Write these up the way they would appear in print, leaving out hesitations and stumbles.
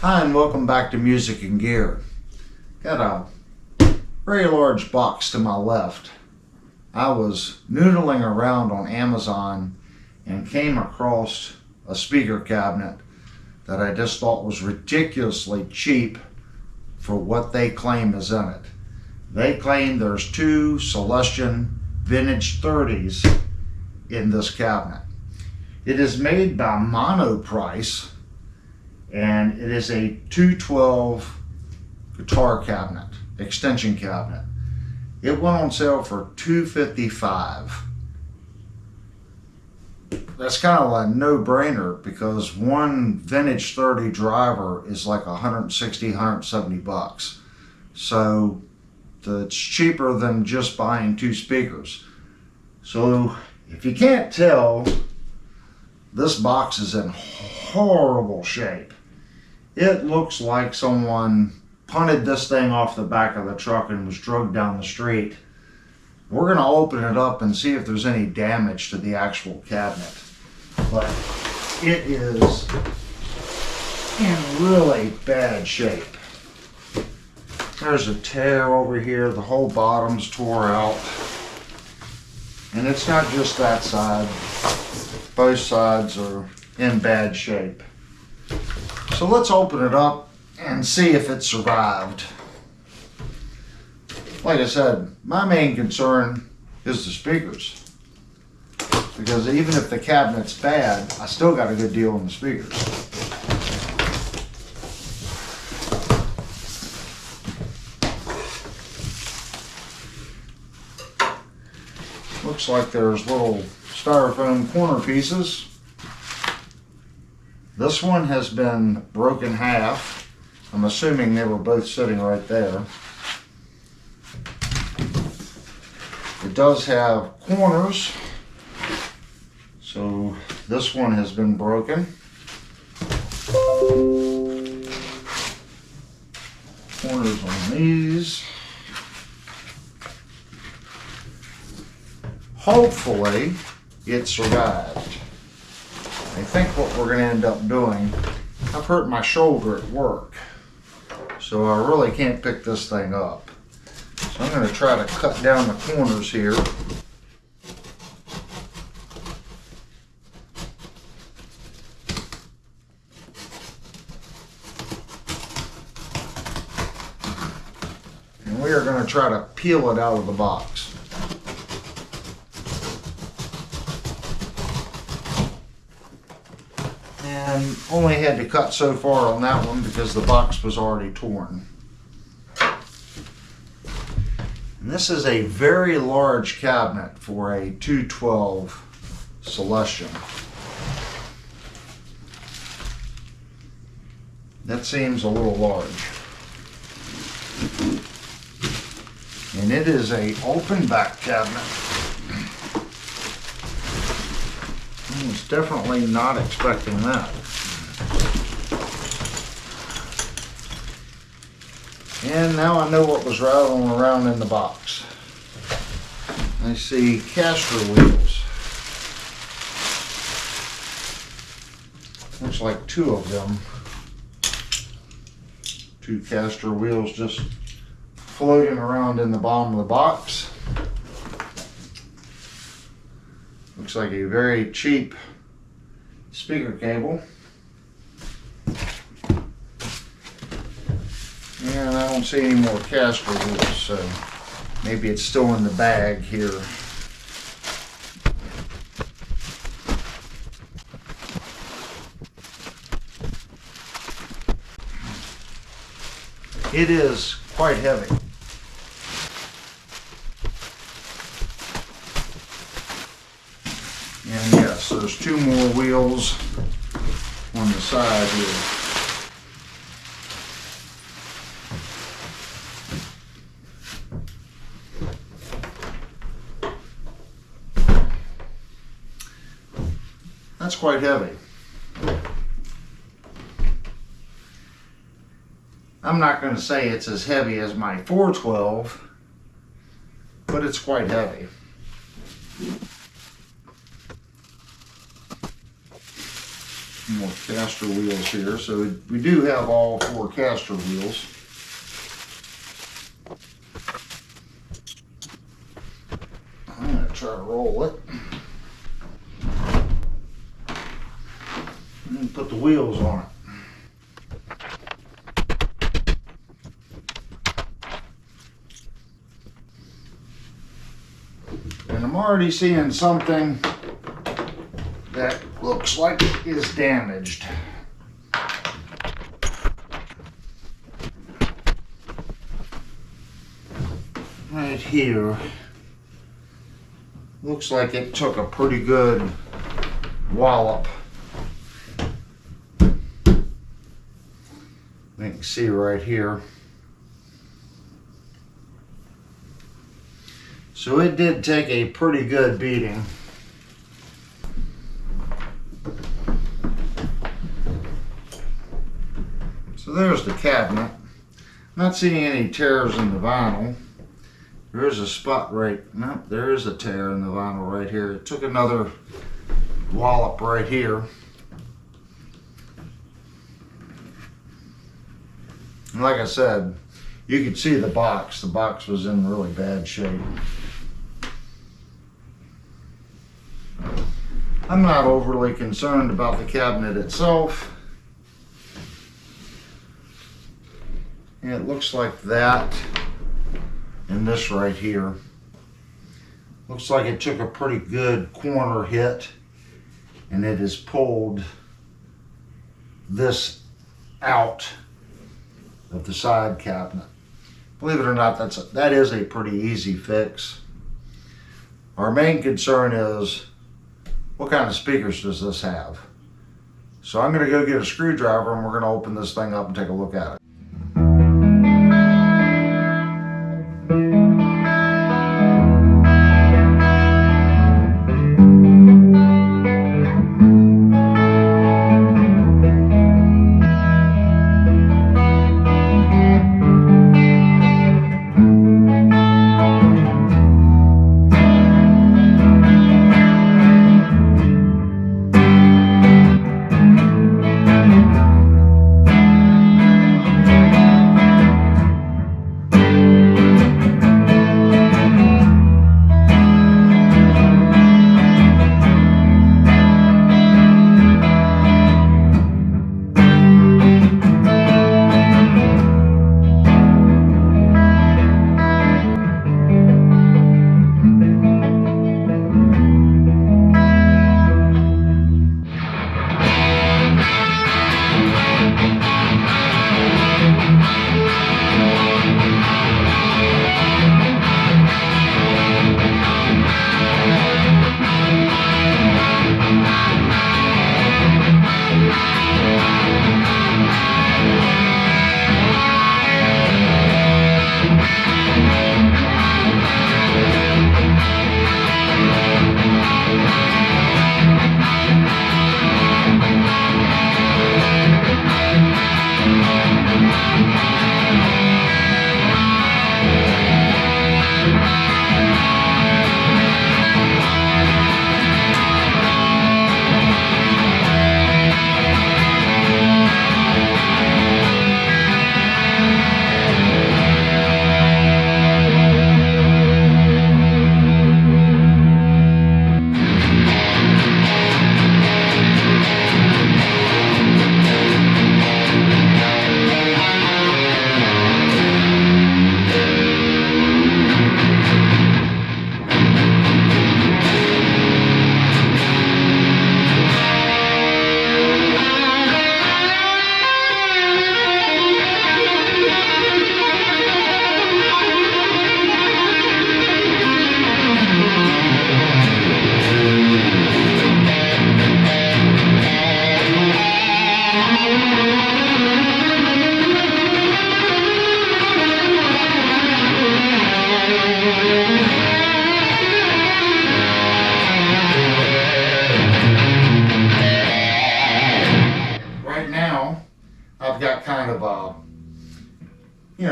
Hi and welcome back to Music and Gear. Got a very large box to my left. I was noodling around on Amazon and came across a speaker cabinet that I just thought was ridiculously cheap for what they claim is in it. They claim there's two Celestion Vintage 30s in this cabinet. It is made by Monoprice, and it is a 212 guitar cabinet, extension cabinet. It went on sale for $255. That's kind of a no-brainer because one Vintage 30 driver is like 160, 170 bucks. So it's cheaper than just buying two speakers. So if you can't tell, this box is in horrible shape. It looks like someone punted this thing off the back of the truck and was drugged down the street. We're going to open it up and see if there's any damage to the actual cabinet. But it is in really bad shape. There's a tear over here. The whole bottom's tore out. And it's not just that side. Both sides are in bad shape. So let's open it up and see if it survived. Like I said, my main concern is the speakers. Because even if the cabinet's bad, I still got a good deal on the speakers. Looks like there's little styrofoam corner pieces. This one has been broken half. I'm assuming they were both sitting right there. It does have corners, so this one has been broken. Corners on these. Hopefully it survived. I think what we're going to end up doing, I've hurt my shoulder at work, so I really can't pick this thing up. So I'm going to try to cut down the corners here. And we are going to try to peel it out of the box. And only had to cut so far on that one because the box was already torn. And this is a very large cabinet for a 212 Celestion. That seems a little large. And it is a open back cabinet. I was definitely not expecting that. And now I know what was rattling around in the box. I see caster wheels. Looks like two of them. Two caster wheels just floating around in the bottom of the box. Looks like a very cheap speaker cable. And I don't see any more caster wheels, so maybe it's still in the bag here. It is quite heavy. And yes, there's two more wheels on the side here. That's quite heavy. I'm not going to say it's as heavy as my 412, but it's quite heavy. more caster wheels here. So we do have all 4 caster wheels. I'm going to try to roll it. And put the wheels on it. And I'm already seeing something that looks like it is damaged. Right here. Looks like it took a pretty good wallop. You can see right here. So it did take a pretty good beating. So there's the cabinet. Not seeing any tears in the vinyl. There is a spot right, no, there is a tear in the vinyl right here. It took another wallop right here. And like I said, you could see the box. The box was in really bad shape. I'm not overly concerned about the cabinet itself. And it looks like that and this right here. Looks like it took a pretty good corner hit and it has pulled this out of the side cabinet. Believe it or not, that is a pretty easy fix. Our main concern is, what kind of speakers does this have? So I'm going to go get a screwdriver and we're going to open this thing up and take a look at it.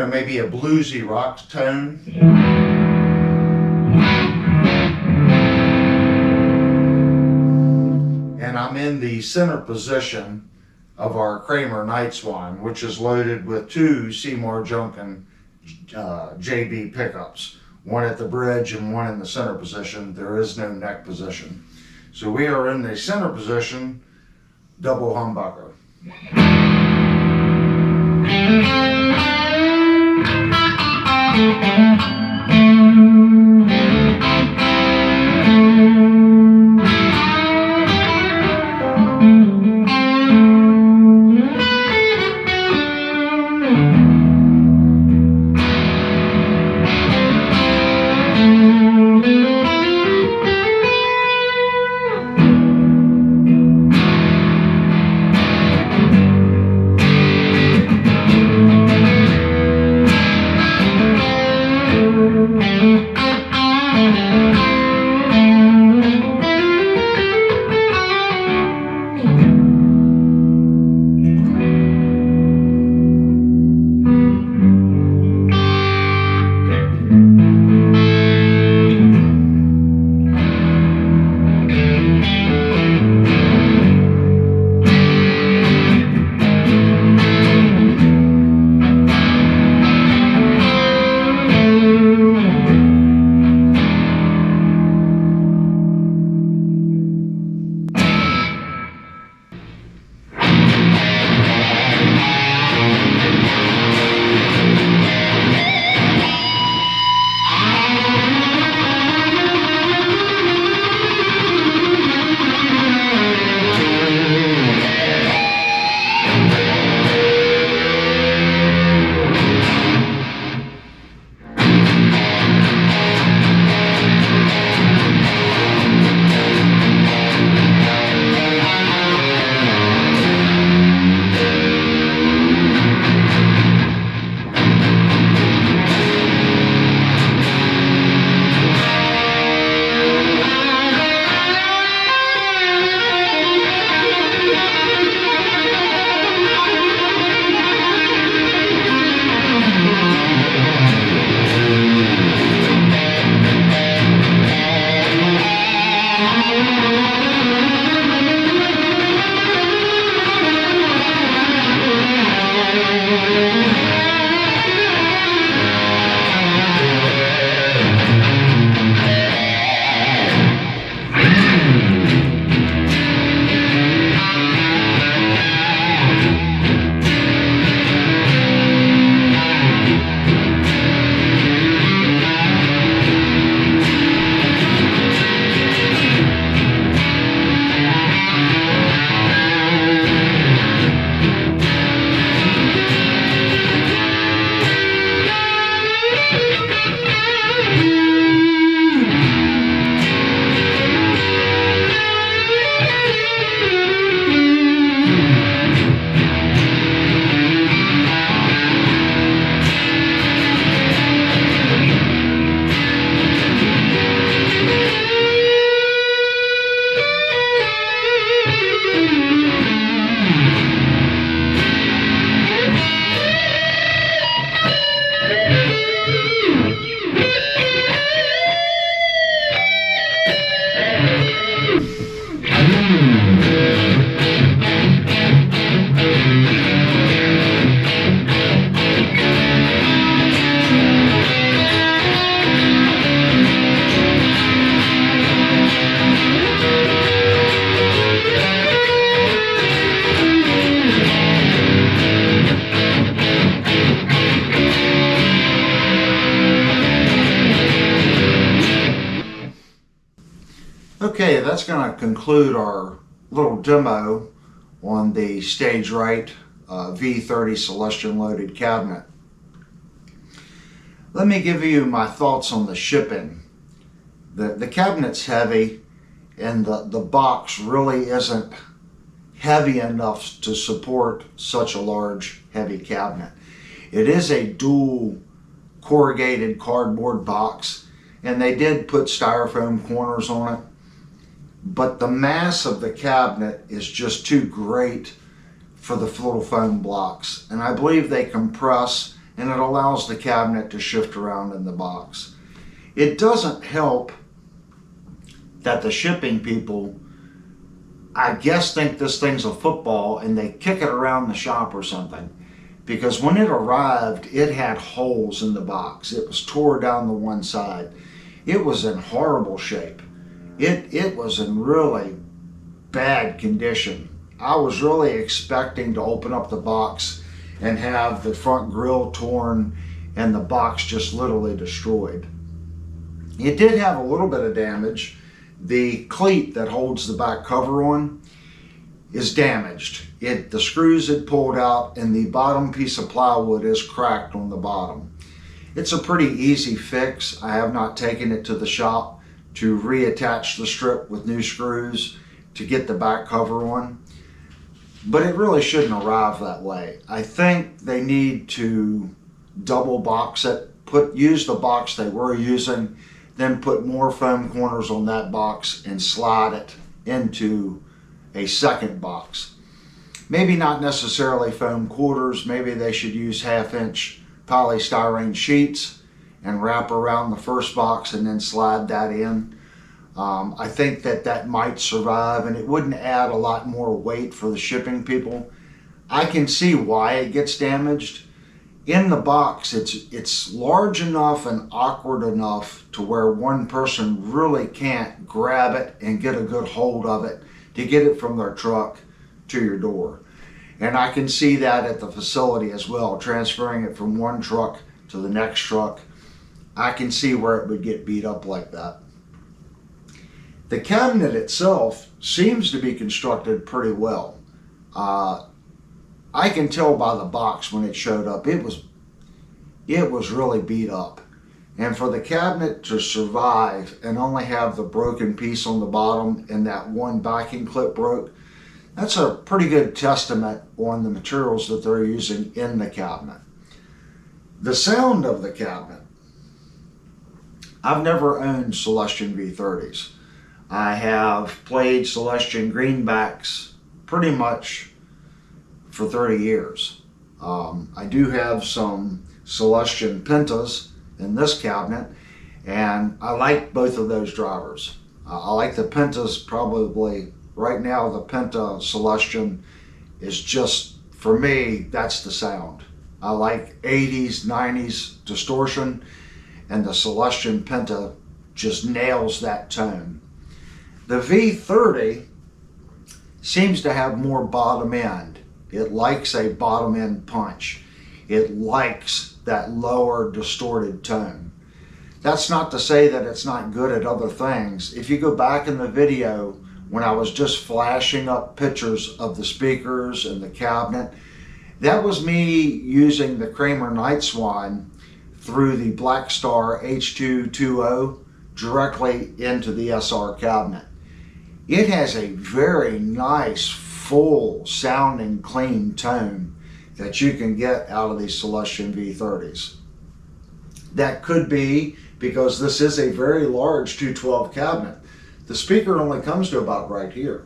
Maybe a bluesy rock tone. And I'm in in the center position of our Kramer Night Swan, which is loaded with two Seymour Junkin JB pickups, one at the bridge and one in the center position. There is no neck position. So we are in the center position, double humbucker. Okay, that's going to conclude our little demo on the Stage Right V30 Celestion loaded cabinet. Let me give you my thoughts on the shipping. The cabinet's heavy, and the box really isn't heavy enough to support such a large, heavy cabinet. It is a dual corrugated cardboard box, and they did put styrofoam corners on it, but the mass of the cabinet is just too great for the little foam blocks, and I believe they compress, and it allows the cabinet to shift around in the box. It doesn't help that the shipping people I guess think this thing's a football and they kick it around the shop or something. Because when it arrived, it had holes in the box. It was tore down the one side. It was in horrible shape. It was in really bad condition. I was really expecting to open up the box and have the front grille torn and the box just literally destroyed. It did have a little bit of damage. The cleat that holds the back cover on is damaged. The screws had pulled out and the bottom piece of plywood is cracked on the bottom. It's a pretty easy fix. I have not taken it to the shop to reattach the strip with new screws to get the back cover on. But it really shouldn't arrive that way. I think they need to double box it, use the box they were using, then put more foam corners on that box and slide it into a second box. Maybe not necessarily foam quarters, maybe they should use 1/2-inch polystyrene sheets and wrap around the first box and then slide that in. I think that might survive and it wouldn't add a lot more weight for the shipping people. I can see why it gets damaged. In the box, it's large enough and awkward enough to where one person really can't grab it and get a good hold of it to get it from their truck to your door. And I can see that at the facility as well, transferring it from one truck to the next truck. I can see where it would get beat up like that. The cabinet itself seems to be constructed pretty well. I can tell by the box when it showed up, it was really beat up. And for the cabinet to survive and only have the broken piece on the bottom and that one backing clip broke, that's a pretty good testament on the materials that they're using in the cabinet. The sound of the cabinet. I've never owned Celestion V30s. I have played Celestion greenbacks pretty much for 30 years. I do have some Celestion Pentas in this cabinet, and I like both of those drivers. I like the Pentas probably, right now the Penta Celestion is just, for me, that's the sound. I like 80s, 90s distortion, and the Celestion Penta just nails that tone. The V30 seems to have more bottom end. It likes a bottom end punch. It likes that lower distorted tone. That's not to say that it's not good at other things. If you go back in the video when I was just flashing up pictures of the speakers and the cabinet, that was me using the Kramer Night Swan through the Blackstar H220 directly into the SR cabinet. It has a very nice, full sounding, clean tone that you can get out of these Celestion V30s. That could be because this is a very large 212 cabinet. The speaker only comes to about right here.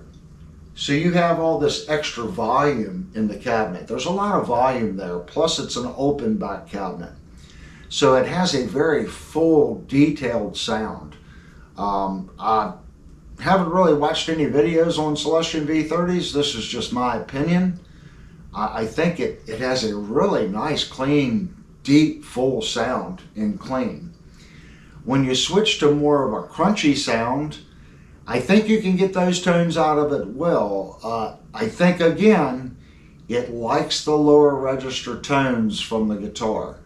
So you have all this extra volume in the cabinet. There's a lot of volume there, plus it's an open back cabinet. So it has a very full, detailed sound. I haven't really watched any videos on Celestion V30s. This is just my opinion. I think it has a really nice, clean, deep, full sound and clean. When you switch to more of a crunchy sound, I think you can get those tones out of it well. I think, again, it likes the lower register tones from the guitar.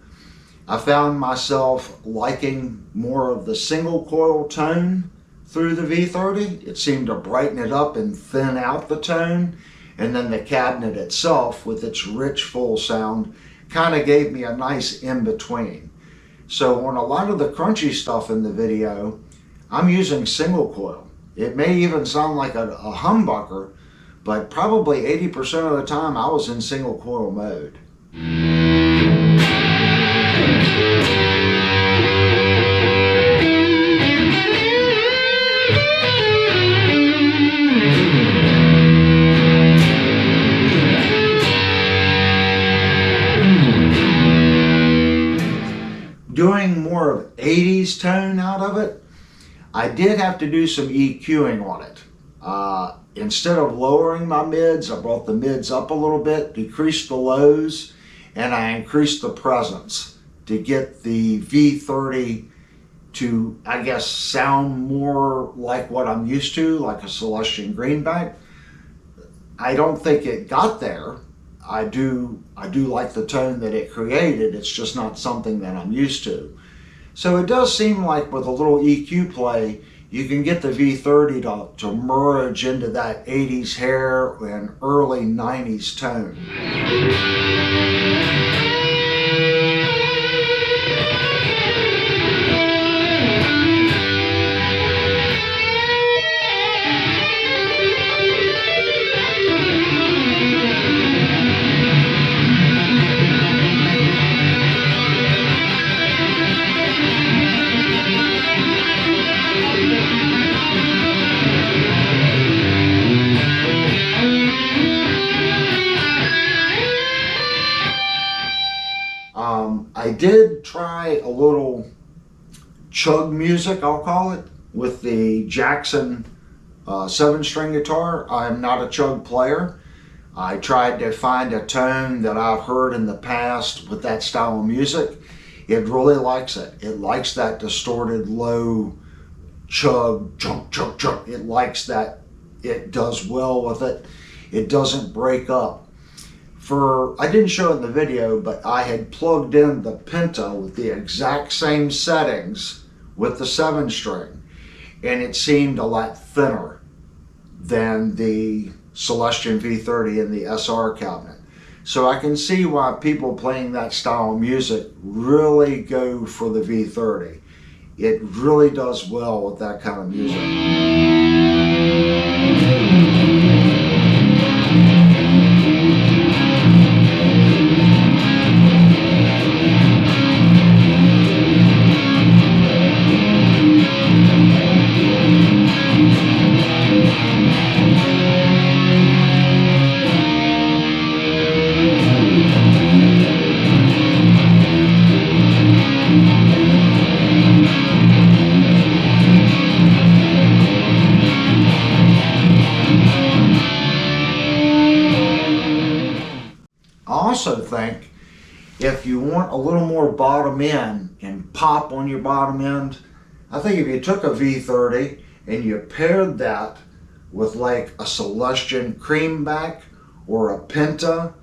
I found myself liking more of the single coil tone through the V30. It seemed to brighten it up and thin out the tone. And then the cabinet itself, with its rich, full sound, kind of gave me a nice in-between. So on a lot of the crunchy stuff in the video, I'm using single coil. It may even sound like a humbucker, but probably 80% of the time I was in single coil mode. Doing more of 80s tone out of it, I did have to do some EQing on it. instead of lowering my mids, I brought the mids up a little bit, decreased the lows, and I increased the presence to get the V30 to, I guess, sound more like what I'm used to, like a Celestion greenback. I don't think it got there. I do like the tone that it created. It's just not something that I'm used to. So it does seem like with a little EQ play, you can get the V30 to merge into that 80s hair and early 90s tone. I did try a little chug music, I'll call it, with the Jackson 7-string guitar. I'm not a chug player. I tried to find a tone that I've heard in the past with that style of music. It really likes it. It likes that distorted low chug, chunk, chunk, chunk. It likes that. It does well with it. It doesn't break up. I didn't show it in the video, but I had plugged in the Penta with the exact same settings with the 7-string, and it seemed a lot thinner than the Celestion V30 in the SR cabinet. So I can see why people playing that style of music really go for the V30. It really does well with that kind of music. I also think if you want a little more bottom end and pop on your bottom end, I think if you took a V30 and you paired that with like a Celestion creamback or a Penta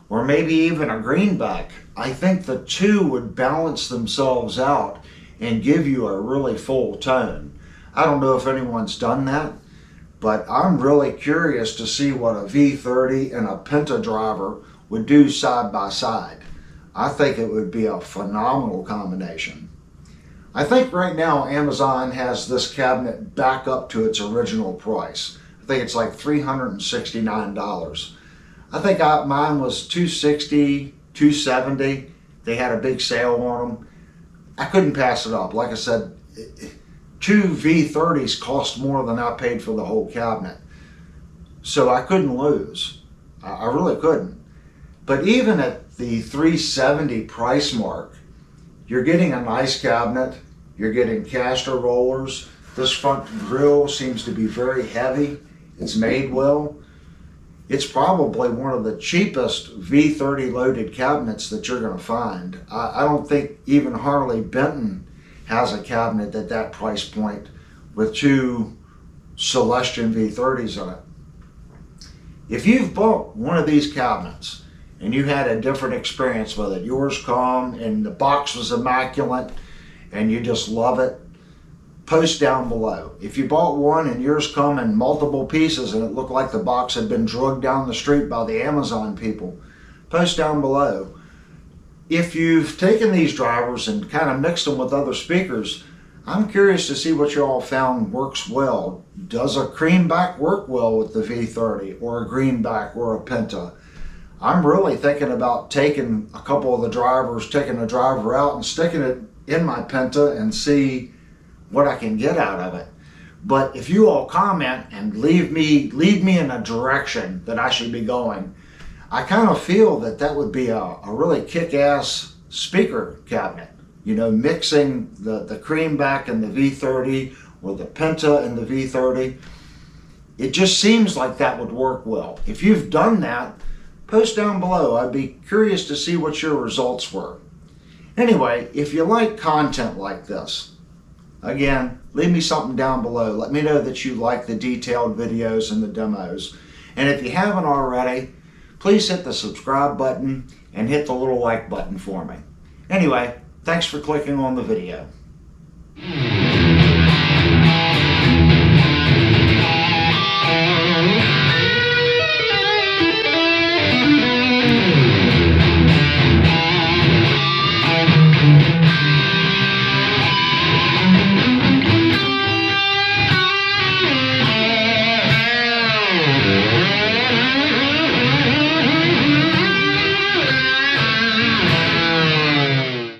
or maybe even a greenback, I think the two would balance themselves out and give you a really full tone. I don't know if anyone's done that, but I'm really curious to see what a V30 and a Penta driver would do side by side. I think it would be a phenomenal combination. I think right now Amazon has this cabinet back up to its original price. I think it's like $369. I think mine was $260, $270. They had a big sale on them. I couldn't pass it up. Like I said, two V30s cost more than I paid for the whole cabinet. So I couldn't lose. I really couldn't. But even at the $370 price mark, you're getting a nice cabinet, you're getting caster rollers. This front grille seems to be very heavy. It's made well. It's probably one of the cheapest V30 loaded cabinets that you're going to find. I don't think even Harley Benton has a cabinet at that price point with two Celestion V30s in it. If you've bought one of these cabinets and you had a different experience with it, yours come and the box was immaculate and you just love it, post down below. If you bought one and yours come in multiple pieces and it looked like the box had been drugged down the street by the Amazon people, post down below. If you've taken these drivers and kind of mixed them with other speakers, I'm curious to see what you all found works well. Does a creamback work well with the V30 or a greenback or a Penta? I'm really thinking about taking a couple of the drivers, taking a driver out and sticking it in my Penta and see what I can get out of it. But if you all comment and lead me in a direction that I should be going, I kind of feel that would be a really kick-ass speaker cabinet. You know, mixing the creamback and the V30 or the Penta and the V30. it just seems like that would work well. If you've done that, post down below. I'd be curious to see what your results were. Anyway, if you like content like this, again, leave me something down below. Let me know that you like the detailed videos and the demos. And if you haven't already, please hit the subscribe button and hit the little like button for me. Anyway, thanks for clicking on the video.